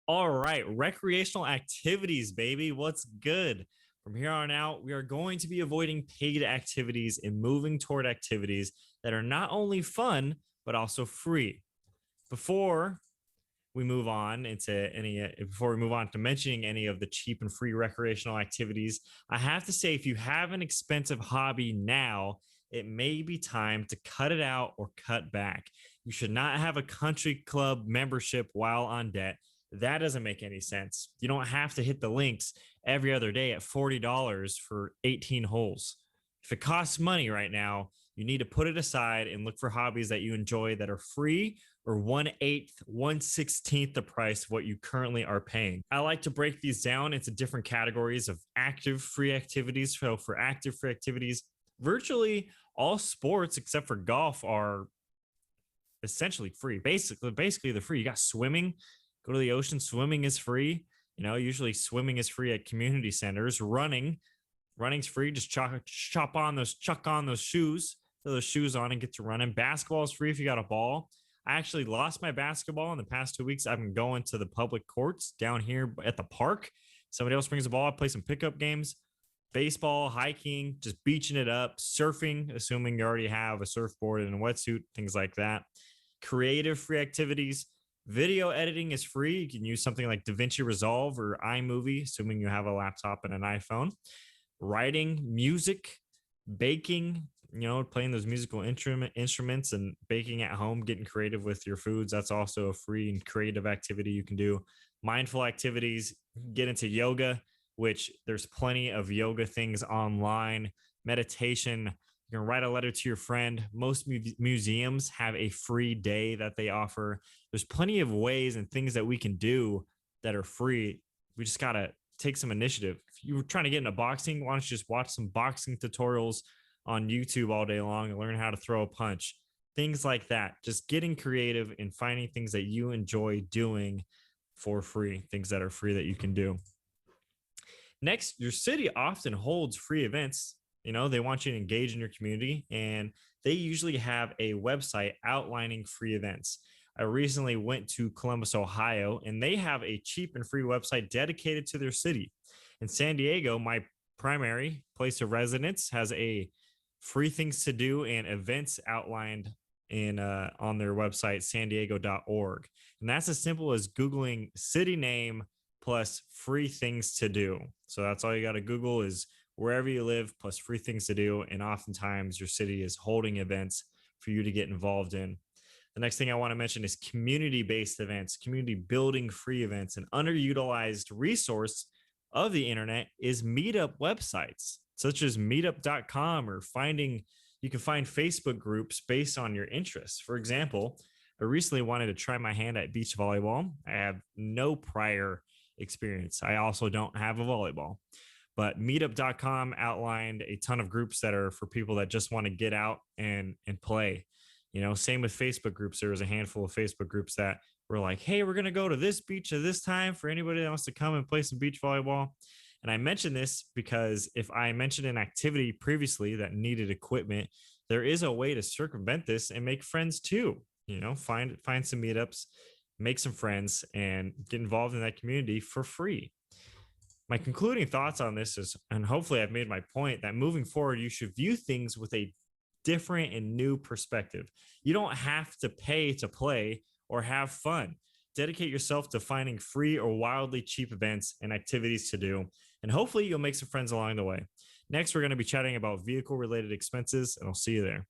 All right, recreational activities, baby. What's good? From here on out, we are going to be avoiding paid activities and moving toward activities that are not only fun, but also free. Before we move on into before we move on to mentioning any of the cheap and free recreational activities, I have to say, if you have an expensive hobby now, it may be time to cut it out or cut back. You should not have a country club membership while on debt. That doesn't make any sense. You don't have to hit the links every other day at $40 for 18 holes. If it costs money right now, you need to put it aside and look for hobbies that you enjoy that are free or 1/8, 1/16 the price of what you currently are paying. I like to break these down into different categories of active free activities. So for active free activities, virtually all sports except for golf are essentially free. Basically they're free. You got swimming, go to the ocean, swimming is free. Usually swimming is free at community centers. Running's free. Just chuck on those shoes, throw those shoes on and get to running. Basketball is free if you got a ball. I actually lost my basketball in the past 2 weeks. I've been going to the public courts down here at the park. Somebody else brings a ball. I play some pickup games, baseball, hiking, just beaching it up, surfing, assuming you already have a surfboard and a wetsuit, things like that. Creative free activities. Video editing is free. You can use something like DaVinci Resolve or iMovie, assuming you have a laptop and an iPhone. Writing, music, baking, playing those musical instruments and baking at home, getting creative with your foods. That's also a free and creative activity you can do. Mindful activities, get into yoga, which there's plenty of yoga things online. Meditation, you can write a letter to your friend. Most museums have a free day that they offer. There's plenty of ways and things that we can do that are free. We just got to take some initiative. If you were trying to get into boxing, why don't you just watch some boxing tutorials on YouTube all day long and learn how to throw a punch? Things like that. Just getting creative and finding things that you enjoy doing for free, things that are free that you can do. Next, your city often holds free events. They want you to engage in your community, and they usually have a website outlining free events. I recently went to Columbus, Ohio, and they have a cheap and free website dedicated to their city. In San Diego, my primary place of residence has a free things to do and events outlined in on their website, sandiego.org. And that's as simple as Googling city name plus free things to do. So that's all you got to Google is wherever you live plus free things to do. And oftentimes your city is holding events for you to get involved in. The next thing I want to mention is community-based events, community building free events. An underutilized resource of the internet is meetup websites, such as meetup.com, or you can find Facebook groups based on your interests. For example, I recently wanted to try my hand at beach volleyball. I have no prior experience. I also don't have a volleyball. But meetup.com outlined a ton of groups that are for people that just want to get out and play. Same with Facebook groups. There was a handful of Facebook groups that were like, hey, we're going to go to this beach at this time for anybody that wants to come and play some beach volleyball. And I mentioned this because if I mentioned an activity previously that needed equipment, there is a way to circumvent this and make friends too. Find some meetups, make some friends, and get involved in that community for free. My concluding thoughts on this is, and hopefully I've made my point, that moving forward, you should view things with a different and new perspective. You don't have to pay to play or have fun. Dedicate yourself to finding free or wildly cheap events and activities to do, and hopefully you'll make some friends along the way. Next, we're going to be chatting about vehicle related expenses, and I'll see you there.